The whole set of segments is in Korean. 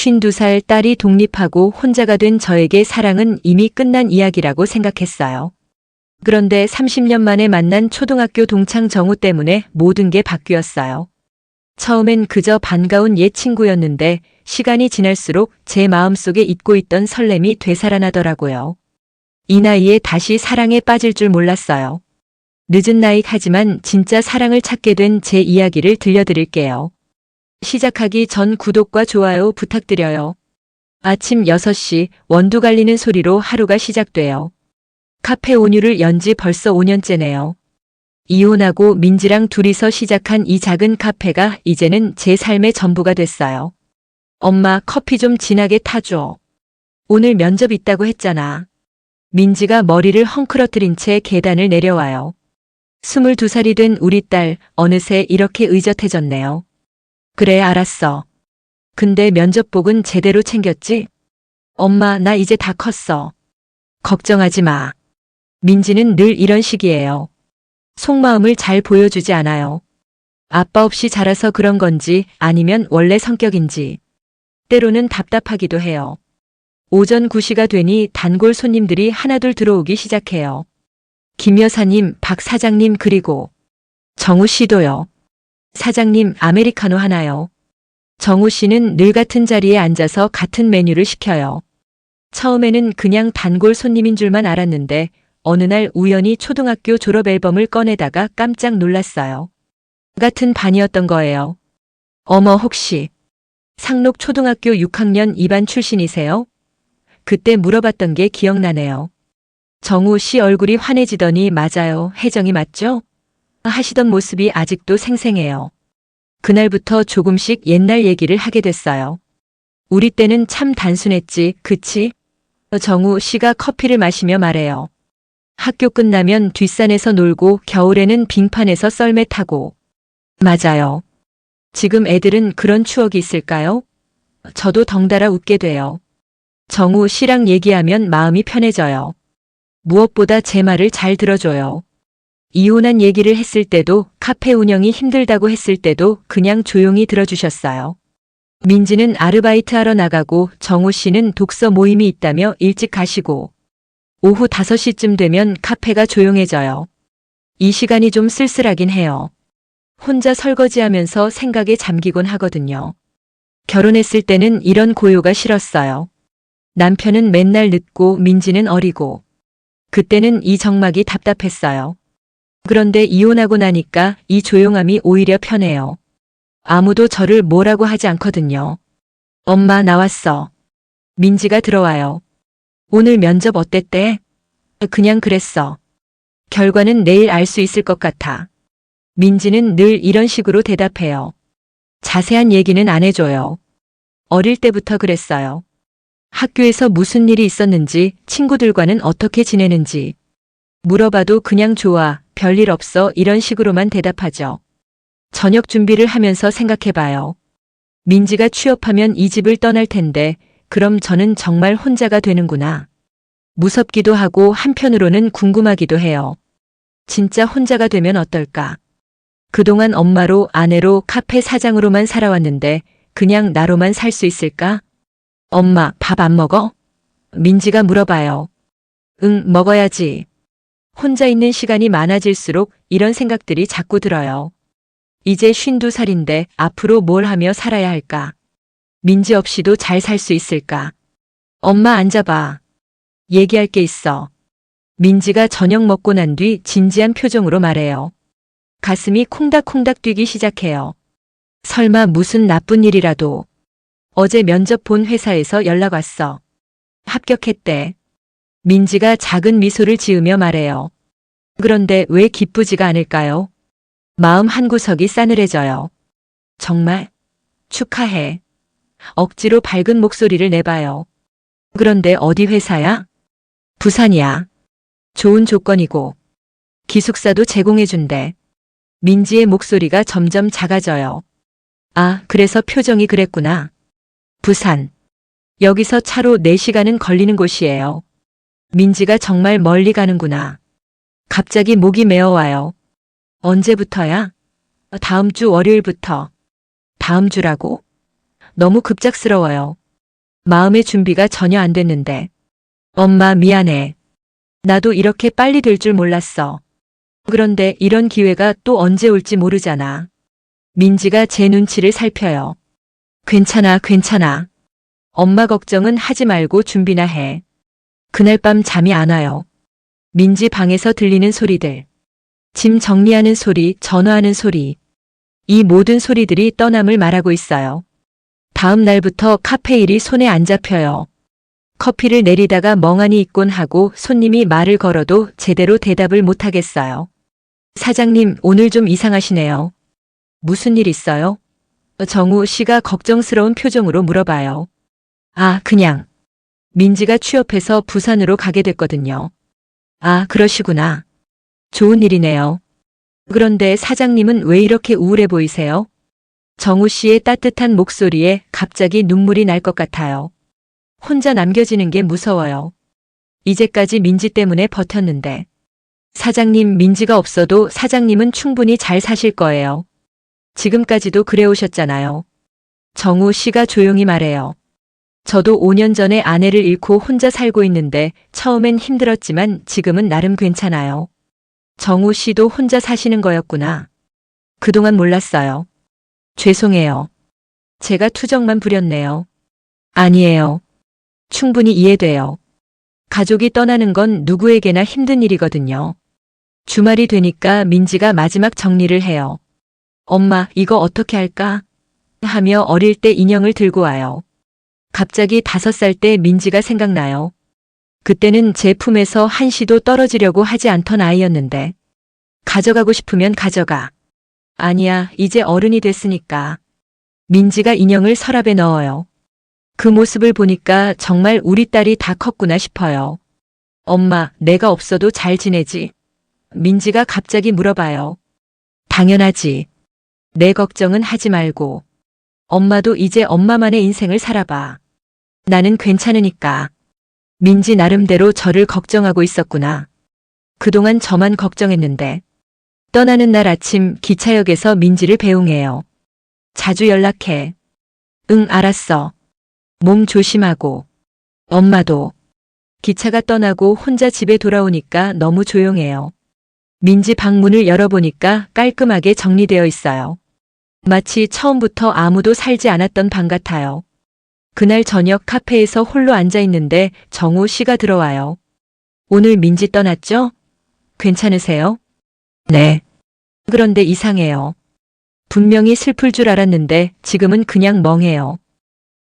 52살 딸이 독립하고 혼자가 된 저에게 사랑은 이미 끝난 이야기라고 생각했어요. 그런데 30년 만에 만난 초등학교 동창 정우 때문에 모든 게 바뀌었어요. 처음엔 그저 반가운 옛 친구였는데 시간이 지날수록 제 마음속에 잊고 있던 설렘이 되살아나더라고요. 이 나이에 다시 사랑에 빠질 줄 몰랐어요. 늦은 나이 하지만 진짜 사랑을 찾게 된 제 이야기를 들려드릴게요. 시작하기 전 구독과 좋아요 부탁드려요. 아침 6시 원두 갈리는 소리로 하루가 시작돼요. 카페 온유를 연 지 벌써 5년째네요. 이혼하고 민지랑 둘이서 시작한 이 작은 카페가 이제는 제 삶의 전부가 됐어요. 엄마, 커피 좀 진하게 타줘. 오늘 면접 있다고 했잖아. 민지가 머리를 헝클어뜨린 채 계단을 내려와요. 22살이 된 우리 딸, 어느새 이렇게 의젓해졌네요. 그래, 알았어. 근데 면접복은 제대로 챙겼지? 엄마, 나 이제 다 컸어. 걱정하지 마. 민지는 늘 이런 식이에요. 속마음을 잘 보여주지 않아요. 아빠 없이 자라서 그런 건지 아니면 원래 성격인지. 때로는 답답하기도 해요. 오전 9시가 되니 단골 손님들이 하나둘 들어오기 시작해요. 김 여사님, 박 사장님 그리고 정우 씨도요. 사장님, 아메리카노 하나요. 정우 씨는 늘 같은 자리에 앉아서 같은 메뉴를 시켜요. 처음에는 그냥 단골 손님인 줄만 알았는데 어느 날 우연히 초등학교 졸업 앨범을 꺼내다가 깜짝 놀랐어요. 같은 반이었던 거예요. 어머, 혹시 상록 초등학교 6학년 2반 출신이세요? 그때 물어봤던 게 기억나네요. 정우 씨 얼굴이 환해지더니 맞아요, 혜정이 맞죠? 하시던 모습이 아직도 생생해요. 그날부터 조금씩 옛날 얘기를 하게 됐어요. 우리 때는 참 단순했지, 그치? 정우 씨가 커피를 마시며 말해요. 학교 끝나면 뒷산에서 놀고 겨울에는 빙판에서 썰매 타고. 맞아요. 지금 애들은 그런 추억이 있을까요? 저도 덩달아 웃게 돼요. 정우 씨랑 얘기하면 마음이 편해져요. 무엇보다 제 말을 잘 들어줘요. 이혼한 얘기를 했을 때도 카페 운영이 힘들다고 했을 때도 그냥 조용히 들어주셨어요. 민지는 아르바이트 하러 나가고 정우 씨는 독서 모임이 있다며 일찍 가시고 오후 5시쯤 되면 카페가 조용해져요. 이 시간이 좀 쓸쓸하긴 해요. 혼자 설거지하면서 생각에 잠기곤 하거든요. 결혼했을 때는 이런 고요가 싫었어요. 남편은 맨날 늦고 민지는 어리고. 그때는 이 적막이 답답했어요. 그런데 이혼하고 나니까 이 조용함이 오히려 편해요. 아무도 저를 뭐라고 하지 않거든요. 엄마, 나왔어. 민지가 들어와요. 오늘 면접 어땠대? 그냥 그랬어. 결과는 내일 알 수 있을 것 같아. 민지는 늘 이런 식으로 대답해요. 자세한 얘기는 안 해줘요. 어릴 때부터 그랬어요. 학교에서 무슨 일이 있었는지, 친구들과는 어떻게 지내는지. 물어봐도 그냥 좋아, 별일 없어 이런 식으로만 대답하죠. 저녁 준비를 하면서 생각해봐요. 민지가 취업하면 이 집을 떠날 텐데 그럼 저는 정말 혼자가 되는구나. 무섭기도 하고 한편으로는 궁금하기도 해요. 진짜 혼자가 되면 어떨까? 그동안 엄마로, 아내로, 카페 사장으로만 살아왔는데 그냥 나로만 살 수 있을까? 엄마, 밥 안 먹어? 민지가 물어봐요. 응, 먹어야지. 혼자 있는 시간이 많아질수록 이런 생각들이 자꾸 들어요. 이제 52살인데 앞으로 뭘 하며 살아야 할까? 민지 없이도 잘 살 수 있을까? 엄마, 앉아봐. 얘기할 게 있어. 민지가 저녁 먹고 난 뒤 진지한 표정으로 말해요. 가슴이 콩닥콩닥 뛰기 시작해요. 설마 무슨 나쁜 일이라도. 어제 면접 본 회사에서 연락 왔어. 합격했대. 민지가 작은 미소를 지으며 말해요. 그런데 왜 기쁘지가 않을까요? 마음 한구석이 싸늘해져요. 정말? 축하해. 억지로 밝은 목소리를 내봐요. 그런데 어디 회사야? 부산이야. 좋은 조건이고 기숙사도 제공해준대. 민지의 목소리가 점점 작아져요. 아, 그래서 표정이 그랬구나. 부산. 여기서 차로 4시간은 걸리는 곳이에요. 민지가 정말 멀리 가는구나. 갑자기 목이 메어와요. 언제부터야? 다음 주 월요일부터. 다음 주라고? 너무 급작스러워요. 마음의 준비가 전혀 안 됐는데. 엄마 미안해. 나도 이렇게 빨리 될 줄 몰랐어. 그런데 이런 기회가 또 언제 올지 모르잖아. 민지가 제 눈치를 살펴요. 괜찮아, 괜찮아. 엄마 걱정은 하지 말고 준비나 해. 그날 밤 잠이 안 와요. 민지 방에서 들리는 소리들. 짐 정리하는 소리, 전화하는 소리. 이 모든 소리들이 떠남을 말하고 있어요. 다음 날부터 카페 일이 손에 안 잡혀요. 커피를 내리다가 멍하니 있곤 하고 손님이 말을 걸어도 제대로 대답을 못 하겠어요. 사장님, 오늘 좀 이상하시네요. 무슨 일 있어요? 정우 씨가 걱정스러운 표정으로 물어봐요. 아, 그냥. 민지가 취업해서 부산으로 가게 됐거든요. 아, 그러시구나. 좋은 일이네요. 그런데 사장님은 왜 이렇게 우울해 보이세요? 정우 씨의 따뜻한 목소리에 갑자기 눈물이 날 것 같아요. 혼자 남겨지는 게 무서워요. 이제까지 민지 때문에 버텼는데. 사장님, 민지가 없어도 사장님은 충분히 잘 사실 거예요. 지금까지도 그래 오셨잖아요. 정우 씨가 조용히 말해요. 저도 5년 전에 아내를 잃고 혼자 살고 있는데 처음엔 힘들었지만 지금은 나름 괜찮아요. 정우 씨도 혼자 사시는 거였구나. 그동안 몰랐어요. 죄송해요. 제가 투정만 부렸네요. 아니에요. 충분히 이해돼요. 가족이 떠나는 건 누구에게나 힘든 일이거든요. 주말이 되니까 민지가 마지막 정리를 해요. 엄마, 이거 어떻게 할까? 하며 어릴 때 인형을 들고 와요. 갑자기 5살 때 민지가 생각나요. 그때는 제 품에서 한시도 떨어지려고 하지 않던 아이였는데. 가져가고 싶으면 가져가. 아니야, 이제 어른이 됐으니까. 민지가 인형을 서랍에 넣어요. 그 모습을 보니까 정말 우리 딸이 다 컸구나 싶어요. 엄마, 내가 없어도 잘 지내지? 민지가 갑자기 물어봐요. 당연하지. 내 걱정은 하지 말고. 엄마도 이제 엄마만의 인생을 살아봐. 나는 괜찮으니까. 민지 나름대로 저를 걱정하고 있었구나. 그동안 저만 걱정했는데. 떠나는 날 아침 기차역에서 민지를 배웅해요. 자주 연락해. 응, 알았어. 몸 조심하고. 엄마도. 기차가 떠나고 혼자 집에 돌아오니까 너무 조용해요. 민지 방문을 열어보니까 깔끔하게 정리되어 있어요. 마치 처음부터 아무도 살지 않았던 방 같아요. 그날 저녁 카페에서 홀로 앉아 있는데 정우 씨가 들어와요. 오늘 민지 떠났죠? 괜찮으세요? 네. 그런데 이상해요. 분명히 슬플 줄 알았는데 지금은 그냥 멍해요.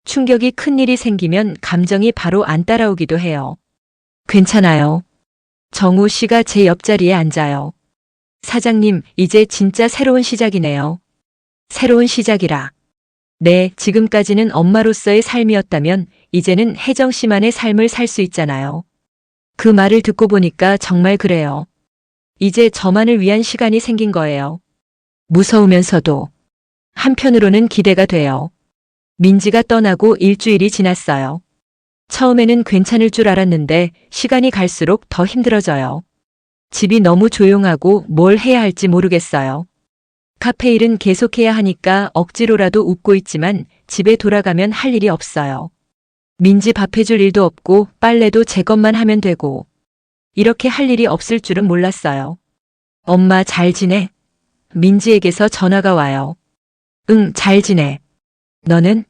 충격이 큰 일이 생기면 감정이 바로 안 따라오기도 해요. 괜찮아요. 정우 씨가 제 옆자리에 앉아요. 사장님, 이제 진짜 새로운 시작이네요. 새로운 시작이라. 네, 지금까지는 엄마로서의 삶이었다면 이제는 혜정 씨만의 삶을 살 수 있잖아요. 그 말을 듣고 보니까 정말 그래요. 이제 저만을 위한 시간이 생긴 거예요. 무서우면서도 한편으로는 기대가 돼요. 민지가 떠나고 일주일이 지났어요. 처음에는 괜찮을 줄 알았는데 시간이 갈수록 더 힘들어져요. 집이 너무 조용하고 뭘 해야 할지 모르겠어요. 카페 일은 계속해야 하니까 억지로라도 웃고 있지만 집에 돌아가면 할 일이 없어요. 민지 밥 해줄 일도 없고 빨래도 제 것만 하면 되고 이렇게 할 일이 없을 줄은 몰랐어요. 엄마 잘 지내? 민지에게서 전화가 와요. 응, 잘 지내. 너는?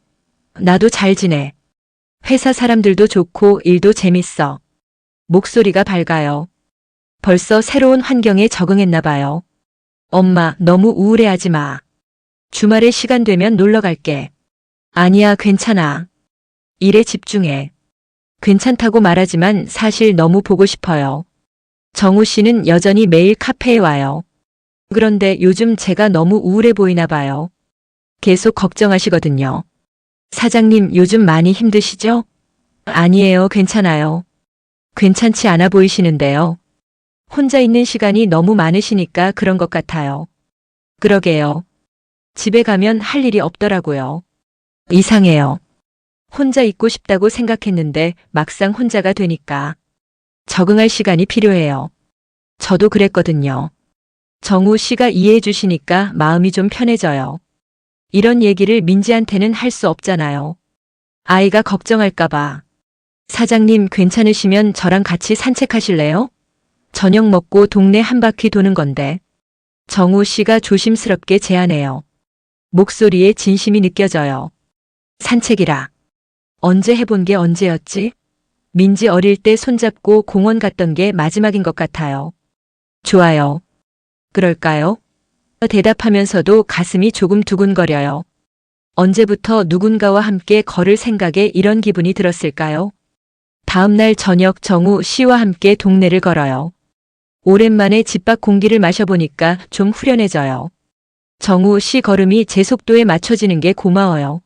나도 잘 지내. 회사 사람들도 좋고 일도 재밌어. 목소리가 밝아요. 벌써 새로운 환경에 적응했나 봐요. 엄마, 너무 우울해하지 마. 주말에 시간 되면 놀러 갈게. 아니야, 괜찮아. 일에 집중해. 괜찮다고 말하지만 사실 너무 보고 싶어요. 정우 씨는 여전히 매일 카페에 와요. 그런데 요즘 제가 너무 우울해 보이나 봐요. 계속 걱정하시거든요. 사장님, 요즘 많이 힘드시죠? 아니에요, 괜찮아요. 괜찮지 않아 보이시는데요. 혼자 있는 시간이 너무 많으시니까 그런 것 같아요. 그러게요. 집에 가면 할 일이 없더라고요. 이상해요. 혼자 있고 싶다고 생각했는데 막상 혼자가 되니까 적응할 시간이 필요해요. 저도 그랬거든요. 정우 씨가 이해해 주시니까 마음이 좀 편해져요. 이런 얘기를 민지한테는 할 수 없잖아요. 아이가 걱정할까봐. 사장님 괜찮으시면 저랑 같이 산책하실래요? 저녁 먹고 동네 한 바퀴 도는 건데. 정우 씨가 조심스럽게 제안해요. 목소리에 진심이 느껴져요. 산책이라. 언제 해본 게 언제였지? 민지 어릴 때 손잡고 공원 갔던 게 마지막인 것 같아요. 좋아요. 그럴까요? 대답하면서도 가슴이 조금 두근거려요. 언제부터 누군가와 함께 걸을 생각에 이런 기분이 들었을까요? 다음 날 저녁 정우 씨와 함께 동네를 걸어요. 오랜만에 집 밖 공기를 마셔보니까 좀 후련해져요. 정우 씨 걸음이 제 속도에 맞춰지는 게 고마워요.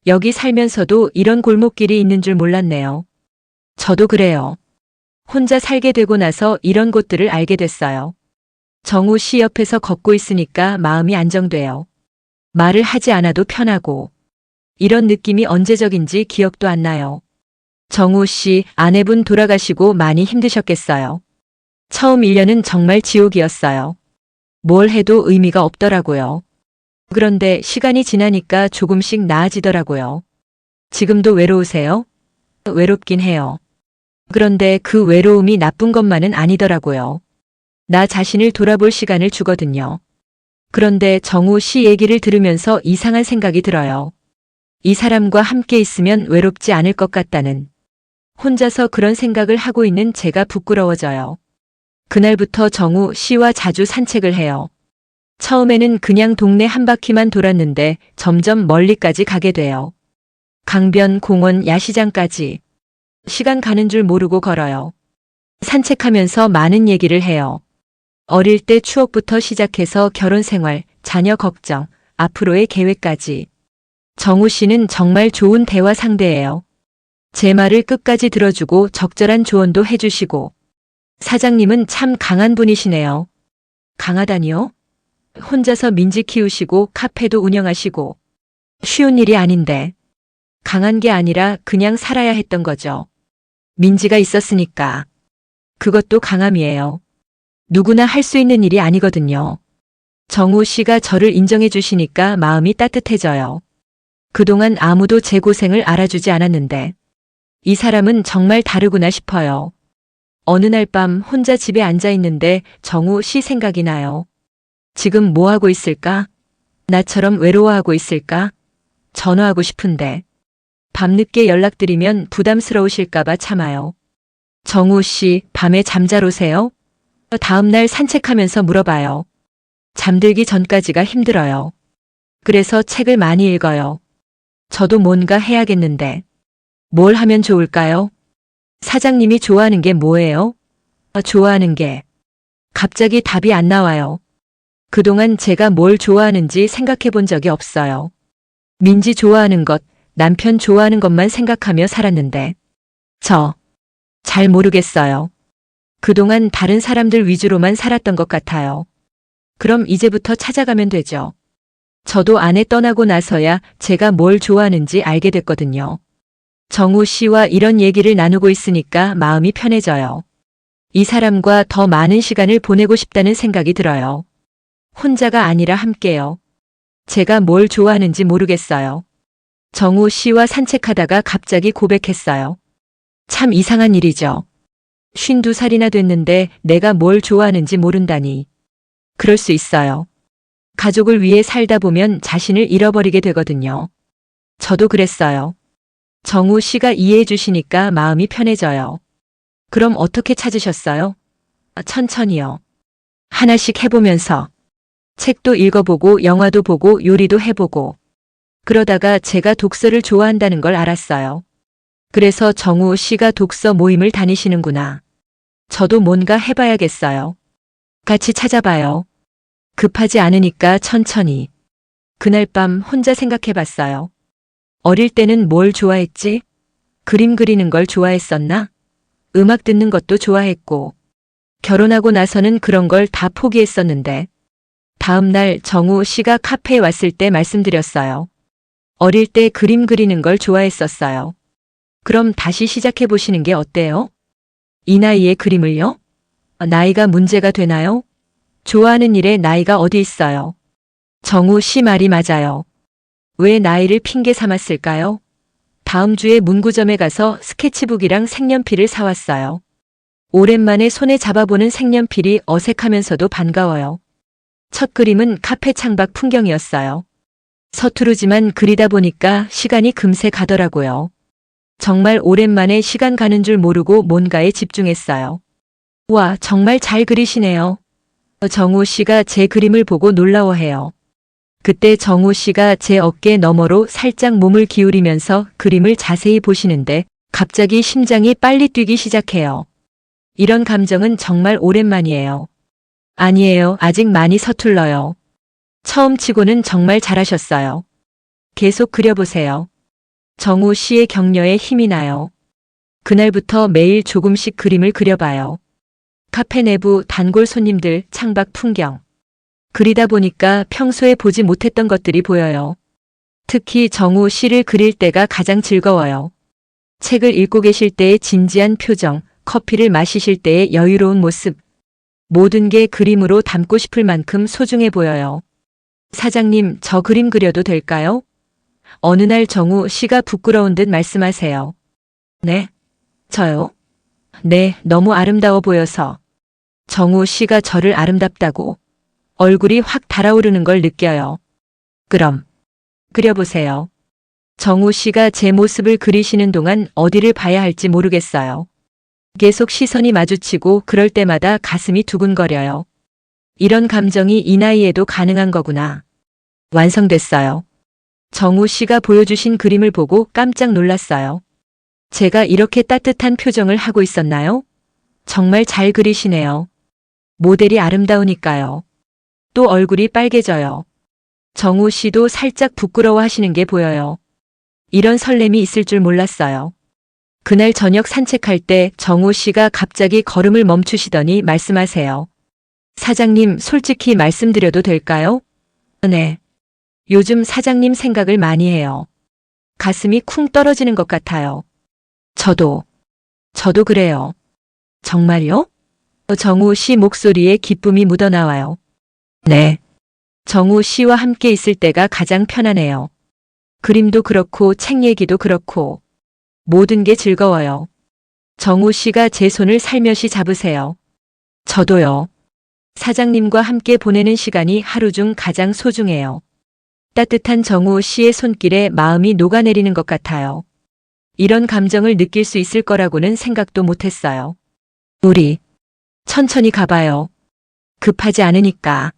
여기 살면서도 이런 골목길이 있는 줄 몰랐네요. 저도 그래요. 혼자 살게 되고 나서 이런 곳들을 알게 됐어요. 정우 씨 옆에서 걷고 있으니까 마음이 안정돼요. 말을 하지 않아도 편하고. 이런 느낌이 언제적인지 기억도 안 나요. 정우 씨 아내분 돌아가시고 많이 힘드셨겠어요. 처음 1년은 정말 지옥이었어요. 뭘 해도 의미가 없더라고요. 그런데 시간이 지나니까 조금씩 나아지더라고요. 지금도 외로우세요? 외롭긴 해요. 그런데 그 외로움이 나쁜 것만은 아니더라고요. 나 자신을 돌아볼 시간을 주거든요. 그런데 정우 씨 얘기를 들으면서 이상한 생각이 들어요. 이 사람과 함께 있으면 외롭지 않을 것 같다는. 혼자서 그런 생각을 하고 있는 제가 부끄러워져요. 그날부터 정우 씨와 자주 산책을 해요. 처음에는 그냥 동네 한 바퀴만 돌았는데 점점 멀리까지 가게 돼요. 강변, 공원, 야시장까지. 시간 가는 줄 모르고 걸어요. 산책하면서 많은 얘기를 해요. 어릴 때 추억부터 시작해서 결혼 생활, 자녀 걱정, 앞으로의 계획까지. 정우 씨는 정말 좋은 대화 상대예요. 제 말을 끝까지 들어주고 적절한 조언도 해주시고. 사장님은 참 강한 분이시네요. 강하다니요? 혼자서 민지 키우시고 카페도 운영하시고. 쉬운 일이 아닌데. 강한 게 아니라 그냥 살아야 했던 거죠. 민지가 있었으니까. 그것도 강함이에요. 누구나 할 수 있는 일이 아니거든요. 정우 씨가 저를 인정해 주시니까 마음이 따뜻해져요. 그동안 아무도 제 고생을 알아주지 않았는데 이 사람은 정말 다르구나 싶어요. 어느 날 밤 혼자 집에 앉아 있는데 정우 씨 생각이 나요. 지금 뭐 하고 있을까? 나처럼 외로워하고 있을까? 전화하고 싶은데 밤늦게 연락드리면 부담스러우실까봐 참아요. 정우 씨, 밤에 잠잘 오세요? 다음 날 산책하면서 물어봐요. 잠들기 전까지가 힘들어요. 그래서 책을 많이 읽어요. 저도 뭔가 해야겠는데. 뭘 하면 좋을까요? 사장님이 좋아하는 게 뭐예요? 좋아하는 게. 갑자기 답이 안 나와요. 그동안 제가 뭘 좋아하는지 생각해 본 적이 없어요. 민지 좋아하는 것, 남편 좋아하는 것만 생각하며 살았는데. 잘 모르겠어요. 그동안 다른 사람들 위주로만 살았던 것 같아요. 그럼 이제부터 찾아가면 되죠. 저도 아내 떠나고 나서야 제가 뭘 좋아하는지 알게 됐거든요. 정우 씨와 이런 얘기를 나누고 있으니까 마음이 편해져요. 이 사람과 더 많은 시간을 보내고 싶다는 생각이 들어요. 혼자가 아니라 함께요. 제가 뭘 좋아하는지 모르겠어요. 정우 씨와 산책하다가 갑자기 고백했어요. 참 이상한 일이죠. 52살이나 됐는데 내가 뭘 좋아하는지 모른다니. 그럴 수 있어요. 가족을 위해 살다 보면 자신을 잃어버리게 되거든요. 저도 그랬어요. 정우 씨가 이해해 주시니까 마음이 편해져요. 그럼 어떻게 찾으셨어요? 천천히요. 하나씩 해보면서. 책도 읽어보고 영화도 보고 요리도 해보고. 그러다가 제가 독서를 좋아한다는 걸 알았어요. 그래서 정우 씨가 독서 모임을 다니시는구나. 저도 뭔가 해봐야겠어요. 같이 찾아봐요. 급하지 않으니까 천천히. 그날 밤 혼자 생각해봤어요. 어릴 때는 뭘 좋아했지? 그림 그리는 걸 좋아했었나? 음악 듣는 것도 좋아했고. 결혼하고 나서는 그런 걸 다 포기했었는데. 다음 날 정우 씨가 카페에 왔을 때 말씀드렸어요. 어릴 때 그림 그리는 걸 좋아했었어요. 그럼 다시 시작해보시는 게 어때요? 이 나이에 그림을요? 나이가 문제가 되나요? 좋아하는 일에 나이가 어디 있어요? 정우 씨 말이 맞아요. 왜 나이를 핑계 삼았을까요? 다음 주에 문구점에 가서 스케치북이랑 색연필을 사왔어요. 오랜만에 손에 잡아보는 색연필이 어색하면서도 반가워요. 첫 그림은 카페 창밖 풍경이었어요. 서투르지만 그리다 보니까 시간이 금세 가더라고요. 정말 오랜만에 시간 가는 줄 모르고 뭔가에 집중했어요. 와, 정말 잘 그리시네요. 정우 씨가 제 그림을 보고 놀라워해요. 그때 정우 씨가 제 어깨 너머로 살짝 몸을 기울이면서 그림을 자세히 보시는데 갑자기 심장이 빨리 뛰기 시작해요. 이런 감정은 정말 오랜만이에요. 아니에요. 아직 많이 서툴러요. 처음 치고는 정말 잘하셨어요. 계속 그려보세요. 정우 씨의 격려에 힘이 나요. 그날부터 매일 조금씩 그림을 그려봐요. 카페 내부, 단골 손님들, 창밖 풍경. 그리다 보니까 평소에 보지 못했던 것들이 보여요. 특히 정우 씨를 그릴 때가 가장 즐거워요. 책을 읽고 계실 때의 진지한 표정, 커피를 마시실 때의 여유로운 모습. 모든 게 그림으로 담고 싶을 만큼 소중해 보여요. 사장님, 저 그림 그려도 될까요? 어느 날 정우 씨가 부끄러운 듯 말씀하세요. 네? 저요? 네, 너무 아름다워 보여서. 정우 씨가 저를 아름답다고. 얼굴이 확 달아오르는 걸 느껴요. 그럼 그려보세요. 정우 씨가 제 모습을 그리시는 동안 어디를 봐야 할지 모르겠어요. 계속 시선이 마주치고 그럴 때마다 가슴이 두근거려요. 이런 감정이 이 나이에도 가능한 거구나. 완성됐어요. 정우 씨가 보여주신 그림을 보고 깜짝 놀랐어요. 제가 이렇게 따뜻한 표정을 하고 있었나요? 정말 잘 그리시네요. 모델이 아름다우니까요. 또 얼굴이 빨개져요. 정우 씨도 살짝 부끄러워 하시는 게 보여요. 이런 설렘이 있을 줄 몰랐어요. 그날 저녁 산책할 때 정우 씨가 갑자기 걸음을 멈추시더니 말씀하세요. 사장님, 솔직히 말씀드려도 될까요? 네. 요즘 사장님 생각을 많이 해요. 가슴이 쿵 떨어지는 것 같아요. 저도 그래요. 정말요? 정우 씨 목소리에 기쁨이 묻어나와요. 네. 정우 씨와 함께 있을 때가 가장 편안해요. 그림도 그렇고 책 얘기도 그렇고 모든 게 즐거워요. 정우 씨가 제 손을 살며시 잡으세요. 저도요. 사장님과 함께 보내는 시간이 하루 중 가장 소중해요. 따뜻한 정우 씨의 손길에 마음이 녹아내리는 것 같아요. 이런 감정을 느낄 수 있을 거라고는 생각도 못했어요. 우리 천천히 가봐요. 급하지 않으니까.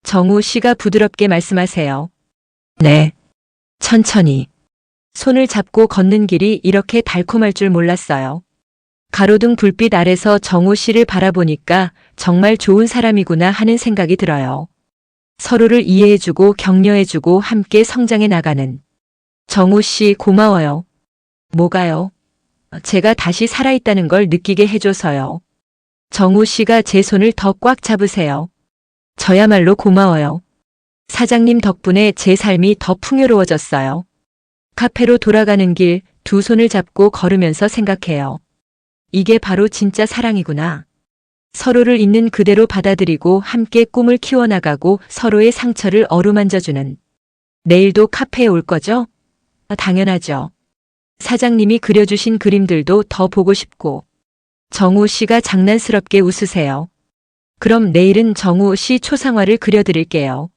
정우 씨가 부드럽게 말씀하세요. 네. 천천히. 손을 잡고 걷는 길이 이렇게 달콤할 줄 몰랐어요. 가로등 불빛 아래서 정우 씨를 바라보니까 정말 좋은 사람이구나 하는 생각이 들어요. 서로를 이해해주고 격려해주고 함께 성장해 나가는. 정우 씨 고마워요. 뭐가요? 제가 다시 살아있다는 걸 느끼게 해줘서요. 정우 씨가 제 손을 더 꽉 잡으세요. 저야말로 고마워요. 사장님 덕분에 제 삶이 더 풍요로워졌어요. 카페로 돌아가는 길 두 손을 잡고 걸으면서 생각해요. 이게 바로 진짜 사랑이구나. 서로를 있는 그대로 받아들이고 함께 꿈을 키워나가고 서로의 상처를 어루만져주는. 내일도 카페에 올 거죠? 당연하죠. 사장님이 그려주신 그림들도 더 보고 싶고. 정우 씨가 장난스럽게 웃으세요. 그럼 내일은 정우 씨 초상화를 그려드릴게요.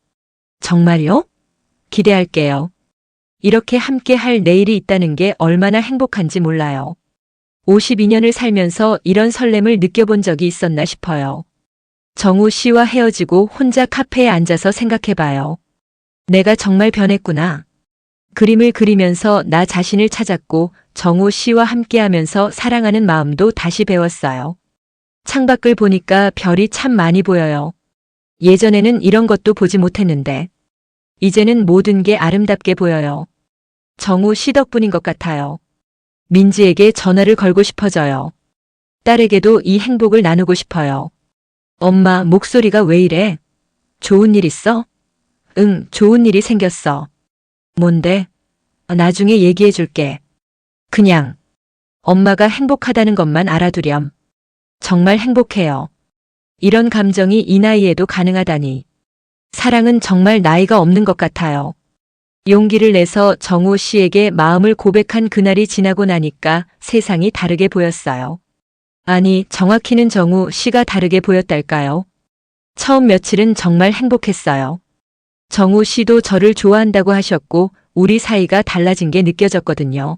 정말요? 기대할게요. 이렇게 함께 할 내일이 있다는 게 얼마나 행복한지 몰라요. 52년을 살면서 이런 설렘을 느껴본 적이 있었나 싶어요. 정우 씨와 헤어지고 혼자 카페에 앉아서 생각해봐요. 내가 정말 변했구나. 그림을 그리면서 나 자신을 찾았고 정우 씨와 함께하면서 사랑하는 마음도 다시 배웠어요. 창밖을 보니까 별이 참 많이 보여요. 예전에는 이런 것도 보지 못했는데 이제는 모든 게 아름답게 보여요. 정우 씨 덕분인 것 같아요. 민지에게 전화를 걸고 싶어져요. 딸에게도 이 행복을 나누고 싶어요. 엄마, 목소리가 왜 이래? 좋은 일 있어? 응, 좋은 일이 생겼어. 뭔데? 나중에 얘기해 줄게. 그냥 엄마가 행복하다는 것만 알아두렴. 정말 행복해요. 이런 감정이 이 나이에도 가능하다니. 사랑은 정말 나이가 없는 것 같아요. 용기를 내서 정우 씨에게 마음을 고백한 그날이 지나고 나니까 세상이 다르게 보였어요. 아니, 정확히는 정우 씨가 다르게 보였달까요? 처음 며칠은 정말 행복했어요. 정우 씨도 저를 좋아한다고 하셨고 우리 사이가 달라진 게 느껴졌거든요.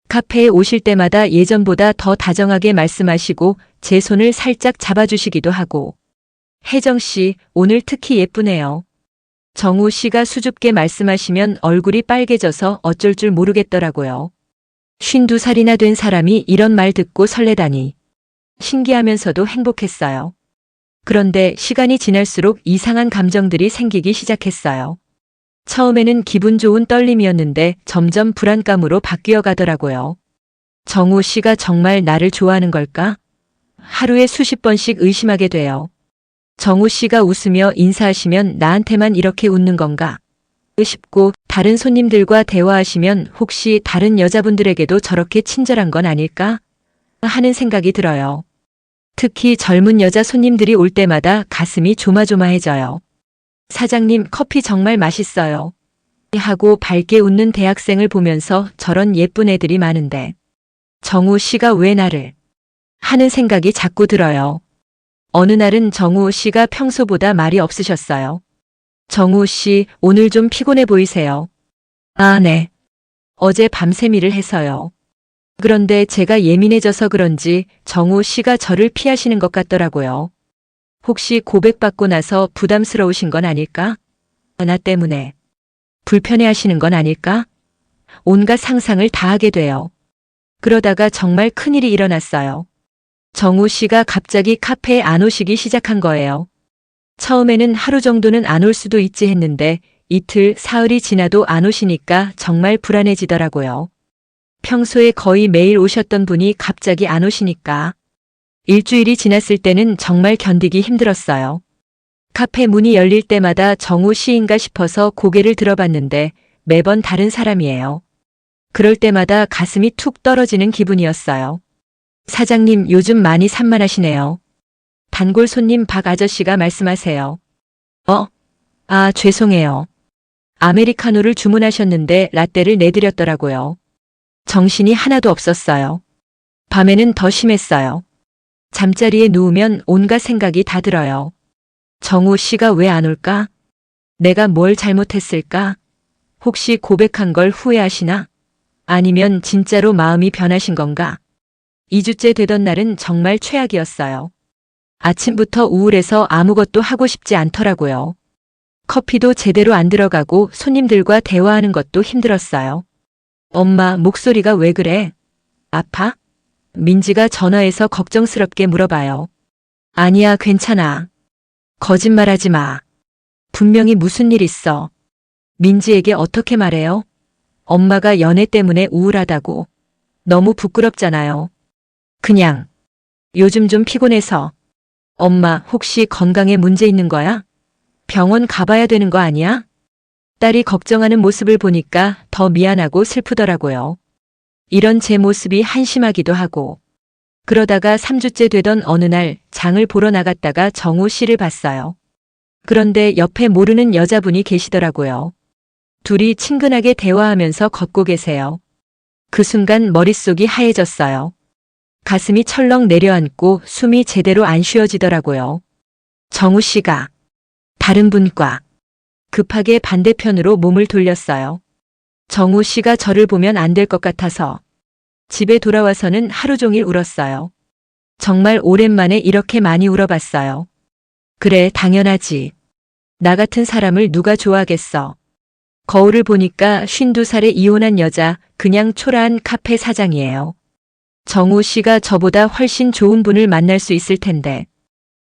카페에 오실 때마다 예전보다 더 다정하게 말씀하시고 제 손을 살짝 잡아주시기도 하고. 혜정 씨, 오늘 특히 예쁘네요. 정우 씨가 수줍게 말씀하시면 얼굴이 빨개져서 어쩔 줄 모르겠더라고요. 52살이나 된 사람이 이런 말 듣고 설레다니. 신기하면서도 행복했어요. 그런데 시간이 지날수록 이상한 감정들이 생기기 시작했어요. 처음에는 기분 좋은 떨림이었는데 점점 불안감으로 바뀌어 가더라고요. 정우 씨가 정말 나를 좋아하는 걸까? 하루에 수십 번씩 의심하게 돼요. 정우 씨가 웃으며 인사하시면 나한테만 이렇게 웃는 건가? 싶고 다른 손님들과 대화하시면 혹시 다른 여자분들에게도 저렇게 친절한 건 아닐까? 하는 생각이 들어요. 특히 젊은 여자 손님들이 올 때마다 가슴이 조마조마해져요. 사장님, 커피 정말 맛있어요. 하고 밝게 웃는 대학생을 보면서 저런 예쁜 애들이 많은데 정우 씨가 왜 나를 하는 생각이 자꾸 들어요. 어느 날은 정우 씨가 평소보다 말이 없으셨어요. 정우 씨, 오늘 좀 피곤해 보이세요. 아, 네. 어제 밤샘 일을 해서요. 그런데 제가 예민해져서 그런지 정우 씨가 저를 피하시는 것 같더라고요. 혹시 고백받고 나서 부담스러우신 건 아닐까? 나 때문에 불편해하시는 건 아닐까? 온갖 상상을 다 하게 돼요. 그러다가 정말 큰일이 일어났어요. 정우 씨가 갑자기 카페에 안 오시기 시작한 거예요. 처음에는 하루 정도는 안 올 수도 있지 했는데 이틀, 사흘이 지나도 안 오시니까 정말 불안해지더라고요. 평소에 거의 매일 오셨던 분이 갑자기 안 오시니까 일주일이 지났을 때는 정말 견디기 힘들었어요. 카페 문이 열릴 때마다 정우 씨인가 싶어서 고개를 들어봤는데 매번 다른 사람이에요. 그럴 때마다 가슴이 툭 떨어지는 기분이었어요. 사장님, 요즘 많이 산만하시네요. 단골 손님 박 아저씨가 말씀하세요. 아, 죄송해요. 아메리카노를 주문하셨는데 라떼를 내드렸더라고요. 정신이 하나도 없었어요. 밤에는 더 심했어요. 잠자리에 누우면 온갖 생각이 다 들어요. 정우 씨가 왜 안 올까? 내가 뭘 잘못했을까? 혹시 고백한 걸 후회하시나? 아니면 진짜로 마음이 변하신 건가? 2주째 되던 날은 정말 최악이었어요. 아침부터 우울해서 아무것도 하고 싶지 않더라고요. 커피도 제대로 안 들어가고 손님들과 대화하는 것도 힘들었어요. 엄마, 목소리가 왜 그래? 아파? 민지가 전화해서 걱정스럽게 물어봐요. 아니야, 괜찮아. 거짓말하지 마. 분명히 무슨 일 있어. 민지에게 어떻게 말해요? 엄마가 연애 때문에 우울하다고. 너무 부끄럽잖아요. 그냥 요즘 좀 피곤해서. 엄마, 혹시 건강에 문제 있는 거야? 병원 가봐야 되는 거 아니야? 딸이 걱정하는 모습을 보니까 더 미안하고 슬프더라고요. 이런 제 모습이 한심하기도 하고. 그러다가 3주째 되던 어느 날 장을 보러 나갔다가 정우 씨를 봤어요. 그런데 옆에 모르는 여자분이 계시더라고요. 둘이 친근하게 대화하면서 걷고 계세요. 그 순간 머릿속이 하얘졌어요. 가슴이 철렁 내려앉고 숨이 제대로 안 쉬어지더라고요. 정우 씨가 다른 분과 급하게 반대편으로 몸을 돌렸어요. 정우 씨가 저를 보면 안 될 것 같아서 집에 돌아와서는 하루 종일 울었어요. 정말 오랜만에 이렇게 많이 울어봤어요. 그래, 당연하지. 나 같은 사람을 누가 좋아하겠어. 거울을 보니까 52살에 이혼한 여자, 그냥 초라한 카페 사장이에요. 정우 씨가 저보다 훨씬 좋은 분을 만날 수 있을 텐데.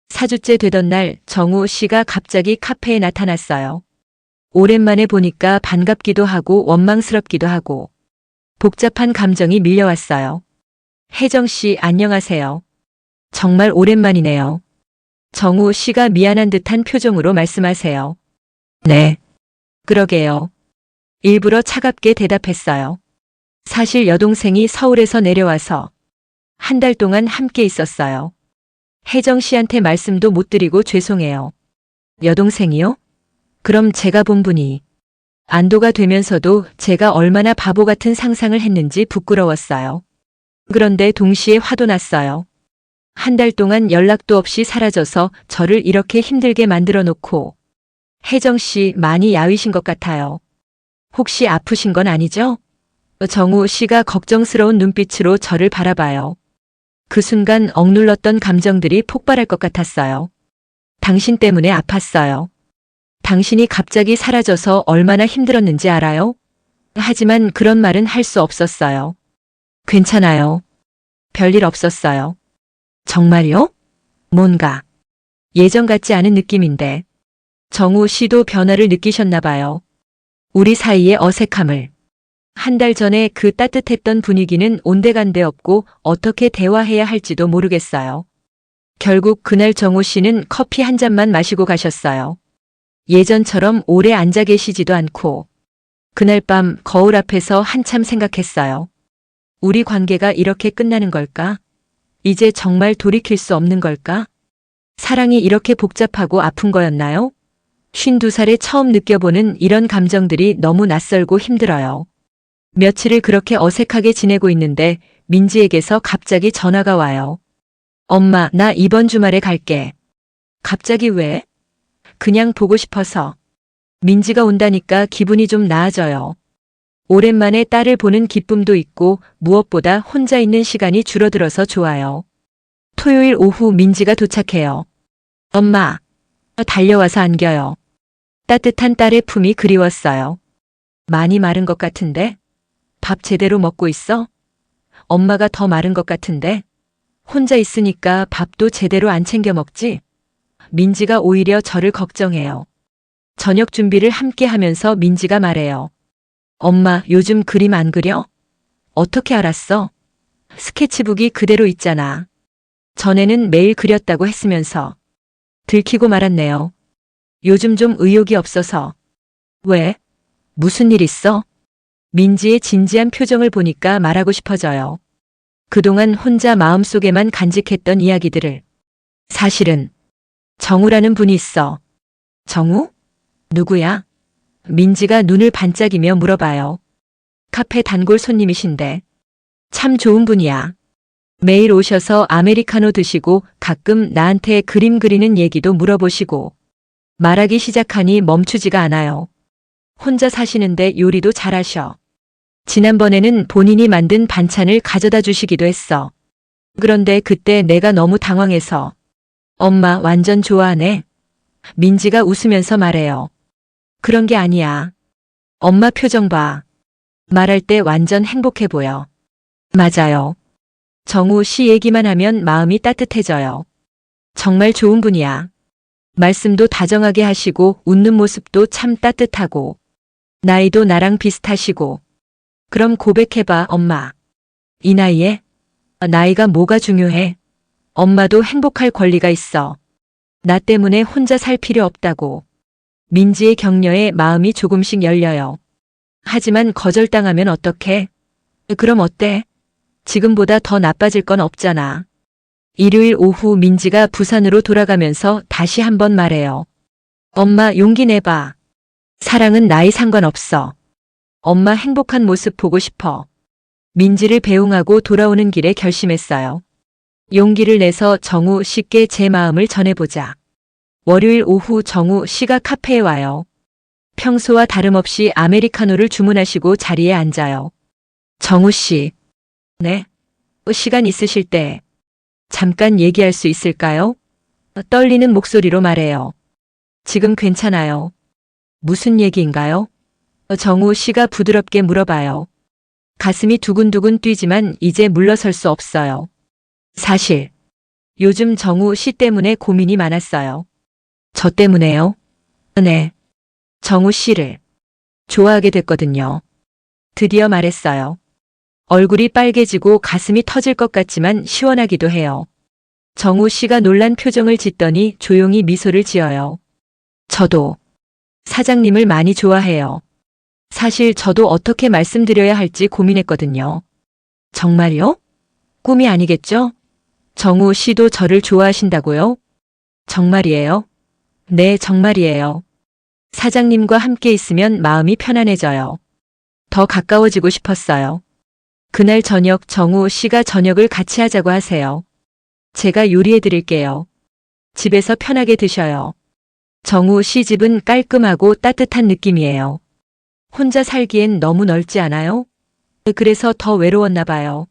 4주째 되던 날 정우 씨가 갑자기 카페에 나타났어요. 오랜만에 보니까 반갑기도 하고 원망스럽기도 하고 복잡한 감정이 밀려왔어요. 혜정 씨, 안녕하세요. 정말 오랜만이네요. 정우 씨가 미안한 듯한 표정으로 말씀하세요. 네. 그러게요. 일부러 차갑게 대답했어요. 사실 여동생이 서울에서 내려와서 한 달 동안 함께 있었어요. 혜정 씨한테 말씀도 못 드리고 죄송해요. 여동생이요? 그럼 제가 본 분이. 안도가 되면서도 제가 얼마나 바보 같은 상상을 했는지 부끄러웠어요. 그런데 동시에 화도 났어요. 한 달 동안 연락도 없이 사라져서 저를 이렇게 힘들게 만들어 놓고. 혜정 씨 많이 야위신 것 같아요. 혹시 아프신 건 아니죠? 정우 씨가 걱정스러운 눈빛으로 저를 바라봐요. 그 순간 억눌렀던 감정들이 폭발할 것 같았어요. 당신 때문에 아팠어요. 당신이 갑자기 사라져서 얼마나 힘들었는지 알아요? 하지만 그런 말은 할 수 없었어요. 괜찮아요. 별일 없었어요. 정말요? 뭔가 예전 같지 않은 느낌인데. 정우 씨도 변화를 느끼셨나 봐요. 우리 사이의 어색함을. 한 달 전에 그 따뜻했던 분위기는 온데간데 없고 어떻게 대화해야 할지도 모르겠어요. 결국 그날 정우 씨는 커피 한 잔만 마시고 가셨어요. 예전처럼 오래 앉아 계시지도 않고. 그날 밤 거울 앞에서 한참 생각했어요. 우리 관계가 이렇게 끝나는 걸까? 이제 정말 돌이킬 수 없는 걸까? 사랑이 이렇게 복잡하고 아픈 거였나요? 52살에 처음 느껴보는 이런 감정들이 너무 낯설고 힘들어요. 며칠을 그렇게 어색하게 지내고 있는데 민지에게서 갑자기 전화가 와요. 엄마, 나 이번 주말에 갈게. 갑자기 왜? 그냥 보고 싶어서. 민지가 온다니까 기분이 좀 나아져요. 오랜만에 딸을 보는 기쁨도 있고 무엇보다 혼자 있는 시간이 줄어들어서 좋아요. 토요일 오후 민지가 도착해요. 엄마, 달려와서 안겨요. 따뜻한 딸의 품이 그리웠어요. 많이 마른 것 같은데? 밥 제대로 먹고 있어? 엄마가 더 마른 것 같은데? 혼자 있으니까 밥도 제대로 안 챙겨 먹지? 민지가 오히려 저를 걱정해요. 저녁 준비를 함께 하면서 민지가 말해요. 엄마, 요즘 그림 안 그려? 어떻게 알았어? 스케치북이 그대로 있잖아. 전에는 매일 그렸다고 했으면서. 들키고 말았네요. 요즘 좀 의욕이 없어서. 왜? 무슨 일 있어? 민지의 진지한 표정을 보니까 말하고 싶어져요. 그동안 혼자 마음속에만 간직했던 이야기들을. 사실은 정우라는 분이 있어. 정우? 누구야? 민지가 눈을 반짝이며 물어봐요. 카페 단골 손님이신데. 참 좋은 분이야. 매일 오셔서 아메리카노 드시고 가끔 나한테 그림 그리는 얘기도 물어보시고. 말하기 시작하니 멈추지가 않아요. 혼자 사시는데 요리도 잘하셔. 지난번에는 본인이 만든 반찬을 가져다 주시기도 했어. 그런데 그때 내가 너무 당황해서. 엄마 완전 좋아하네. 민지가 웃으면서 말해요. 그런 게 아니야. 엄마 표정 봐. 말할 때 완전 행복해 보여. 맞아요. 정우 씨 얘기만 하면 마음이 따뜻해져요. 정말 좋은 분이야. 말씀도 다정하게 하시고 웃는 모습도 참 따뜻하고. 나이도 나랑 비슷하시고. 그럼 고백해봐, 엄마. 이 나이에? 나이가 뭐가 중요해? 엄마도 행복할 권리가 있어. 나 때문에 혼자 살 필요 없다고. 민지의 격려에 마음이 조금씩 열려요. 하지만 거절당하면 어떡해? 그럼 어때? 지금보다 더 나빠질 건 없잖아. 일요일 오후 민지가 부산으로 돌아가면서 다시 한번 말해요. 엄마 용기 내봐. 사랑은 나이 상관없어. 엄마 행복한 모습 보고 싶어. 민지를 배웅하고 돌아오는 길에 결심했어요. 용기를 내서 정우 씨께 제 마음을 전해보자. 월요일 오후 정우 씨가 카페에 와요. 평소와 다름없이 아메리카노를 주문하시고 자리에 앉아요. 정우 씨. 네? 시간 있으실 때 잠깐 얘기할 수 있을까요? 떨리는 목소리로 말해요. 지금 괜찮아요. 무슨 얘기인가요? 정우 씨가 부드럽게 물어봐요. 가슴이 두근두근 뛰지만 이제 물러설 수 없어요. 사실 요즘 정우 씨 때문에 고민이 많았어요. 저 때문에요? 네. 정우 씨를 좋아하게 됐거든요. 드디어 말했어요. 얼굴이 빨개지고 가슴이 터질 것 같지만 시원하기도 해요. 정우 씨가 놀란 표정을 짓더니 조용히 미소를 지어요. 저도 사장님을 많이 좋아해요. 사실 저도 어떻게 말씀드려야 할지 고민했거든요. 정말요? 꿈이 아니겠죠? 정우 씨도 저를 좋아하신다고요? 정말이에요? 네, 정말이에요. 사장님과 함께 있으면 마음이 편안해져요. 더 가까워지고 싶었어요. 그날 저녁 정우 씨가 저녁을 같이 하자고 하세요. 제가 요리해 드릴게요. 집에서 편하게 드셔요. 정우 씨 집은 깔끔하고 따뜻한 느낌이에요. 혼자 살기엔 너무 넓지 않아요? 그래서 더 외로웠나 봐요.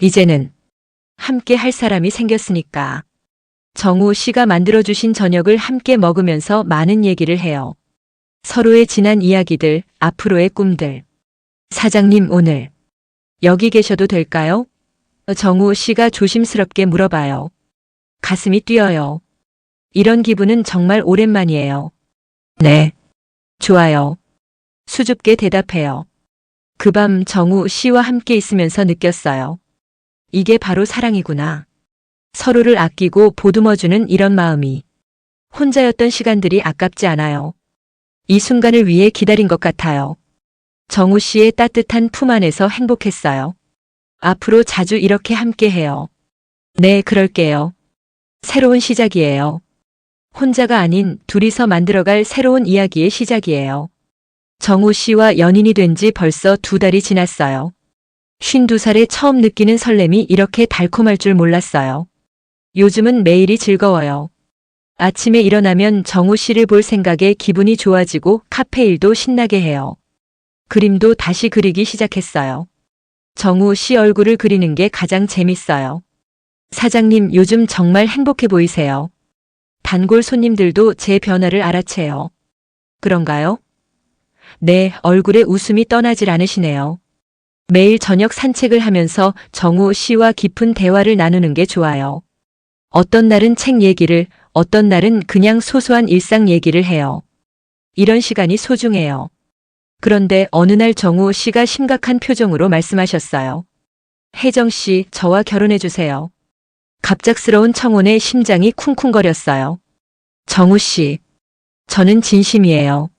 이제는 함께 할 사람이 생겼으니까. 정우 씨가 만들어주신 저녁을 함께 먹으면서 많은 얘기를 해요. 서로의 지난 이야기들, 앞으로의 꿈들. 사장님 오늘 여기 계셔도 될까요? 정우 씨가 조심스럽게 물어봐요. 가슴이 뛰어요. 이런 기분은 정말 오랜만이에요. 네. 좋아요. 수줍게 대답해요. 그 밤 정우 씨와 함께 있으면서 느꼈어요. 이게 바로 사랑이구나. 서로를 아끼고 보듬어주는 이런 마음이. 혼자였던 시간들이 아깝지 않아요. 이 순간을 위해 기다린 것 같아요. 정우 씨의 따뜻한 품 안에서 행복했어요. 앞으로 자주 이렇게 함께 해요. 네, 그럴게요. 새로운 시작이에요. 혼자가 아닌 둘이서 만들어갈 새로운 이야기의 시작이에요. 정우 씨와 연인이 된 지 벌써 2달이 지났어요. 52살에 처음 느끼는 설렘이 이렇게 달콤할 줄 몰랐어요. 요즘은 매일이 즐거워요. 아침에 일어나면 정우 씨를 볼 생각에 기분이 좋아지고 카페 일도 신나게 해요. 그림도 다시 그리기 시작했어요. 정우 씨 얼굴을 그리는 게 가장 재밌어요. 사장님 요즘 정말 행복해 보이세요. 단골 손님들도 제 변화를 알아채요. 그런가요? 네, 얼굴에 웃음이 떠나질 않으시네요. 매일 저녁 산책을 하면서 정우 씨와 깊은 대화를 나누는 게 좋아요. 어떤 날은 책 얘기를, 어떤 날은 그냥 소소한 일상 얘기를 해요. 이런 시간이 소중해요. 그런데 어느 날 정우 씨가 심각한 표정으로 말씀하셨어요. 혜정 씨, 저와 결혼해 주세요. 갑작스러운 청혼에 심장이 쿵쿵거렸어요. 정우 씨, 저는 진심이에요.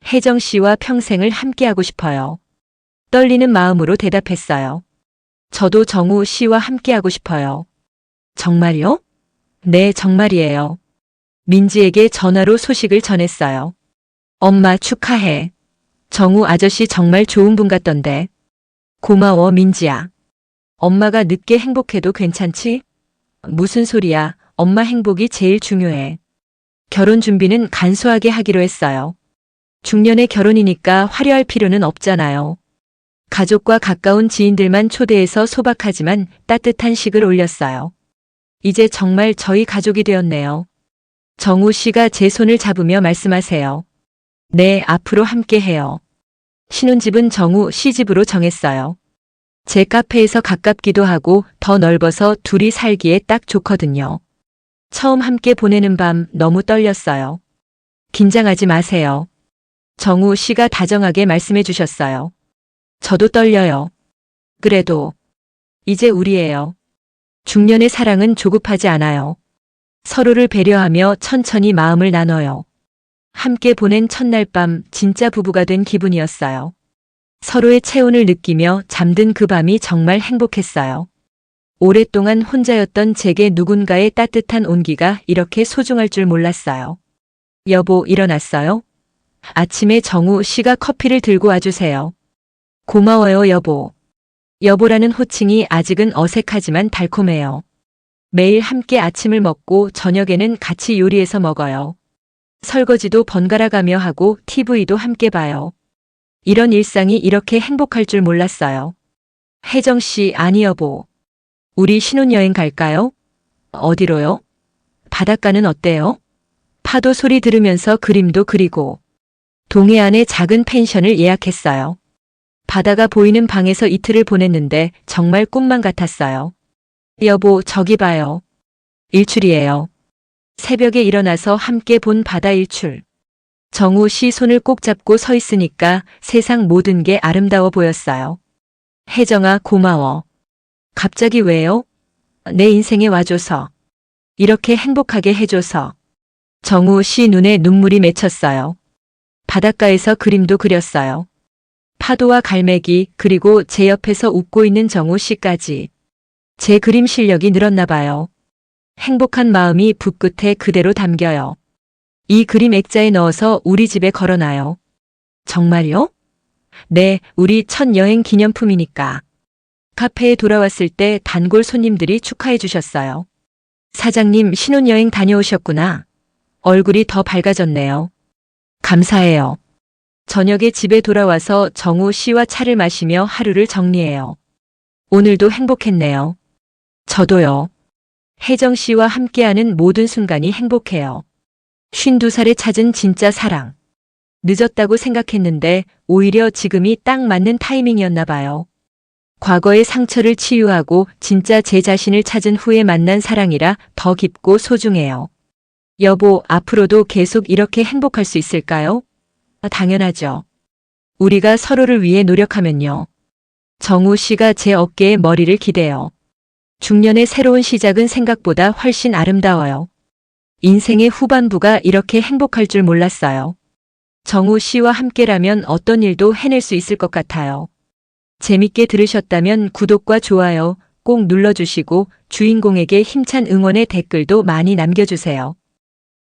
혜정 씨와 평생을 함께하고 싶어요. 떨리는 마음으로 대답했어요. 저도 정우 씨와 함께하고 싶어요. 정말요? 네, 정말이에요. 민지에게 전화로 소식을 전했어요. 엄마 축하해. 정우 아저씨 정말 좋은 분 같던데. 고마워, 민지야. 엄마가 늦게 행복해도 괜찮지? 무슨 소리야. 엄마 행복이 제일 중요해. 결혼 준비는 간소하게 하기로 했어요. 중년의 결혼이니까 화려할 필요는 없잖아요. 가족과 가까운 지인들만 초대해서 소박하지만 따뜻한 식을 올렸어요. 이제 정말 저희 가족이 되었네요. 정우 씨가 제 손을 잡으며 말씀하세요. 네, 앞으로 함께 해요. 신혼집은 정우 씨 집으로 정했어요. 제 카페에서 가깝기도 하고 더 넓어서 둘이 살기에 딱 좋거든요. 처음 함께 보내는 밤 너무 떨렸어요. 긴장하지 마세요. 정우 씨가 다정하게 말씀해 주셨어요. 저도 떨려요. 그래도 이제 우리예요. 중년의 사랑은 조급하지 않아요. 서로를 배려하며 천천히 마음을 나눠요. 함께 보낸 첫날 밤 진짜 부부가 된 기분이었어요. 서로의 체온을 느끼며 잠든 그 밤이 정말 행복했어요. 오랫동안 혼자였던 제게 누군가의 따뜻한 온기가 이렇게 소중할 줄 몰랐어요. 여보, 일어났어요? 아침에 정우 씨가 커피를 들고 와주세요. 고마워요, 여보. 여보라는 호칭이 아직은 어색하지만 달콤해요. 매일 함께 아침을 먹고 저녁에는 같이 요리해서 먹어요. 설거지도 번갈아 가며 하고 TV도 함께 봐요. 이런 일상이 이렇게 행복할 줄 몰랐어요. 혜정 씨, 아니 여보. 우리 신혼여행 갈까요? 어디로요? 바닷가는 어때요? 파도 소리 들으면서 그림도 그리고 동해안의 작은 펜션을 예약했어요. 바다가 보이는 방에서 이틀을 보냈는데 정말 꿈만 같았어요. 여보, 저기 봐요. 일출이에요. 새벽에 일어나서 함께 본 바다 일출. 정우 씨 손을 꼭 잡고 서 있으니까 세상 모든 게 아름다워 보였어요. 혜정아, 고마워. 갑자기 왜요? 내 인생에 와줘서. 이렇게 행복하게 해줘서. 정우 씨 눈에 눈물이 맺혔어요. 바닷가에서 그림도 그렸어요. 파도와 갈매기, 그리고 제 옆에서 웃고 있는 정우 씨까지. 제 그림 실력이 늘었나 봐요. 행복한 마음이 붓끝에 그대로 담겨요. 이 그림 액자에 넣어서 우리 집에 걸어놔요. 정말요? 네, 우리 첫 여행 기념품이니까. 카페에 돌아왔을 때 단골 손님들이 축하해 주셨어요. 사장님, 신혼여행 다녀오셨구나. 얼굴이 더 밝아졌네요. 감사해요. 저녁에 집에 돌아와서 정우 씨와 차를 마시며 하루를 정리해요. 오늘도 행복했네요. 저도요. 혜정 씨와 함께하는 모든 순간이 행복해요. 52살에 찾은 진짜 사랑. 늦었다고 생각했는데 오히려 지금이 딱 맞는 타이밍이었나 봐요. 과거의 상처를 치유하고 진짜 제 자신을 찾은 후에 만난 사랑이라 더 깊고 소중해요. 여보, 앞으로도 계속 이렇게 행복할 수 있을까요? 당연하죠. 우리가 서로를 위해 노력하면요. 정우 씨가 제 어깨에 머리를 기대요. 중년의 새로운 시작은 생각보다 훨씬 아름다워요. 인생의 후반부가 이렇게 행복할 줄 몰랐어요. 정우 씨와 함께라면 어떤 일도 해낼 수 있을 것 같아요. 재밌게 들으셨다면 구독과 좋아요 꼭 눌러주시고 주인공에게 힘찬 응원의 댓글도 많이 남겨주세요.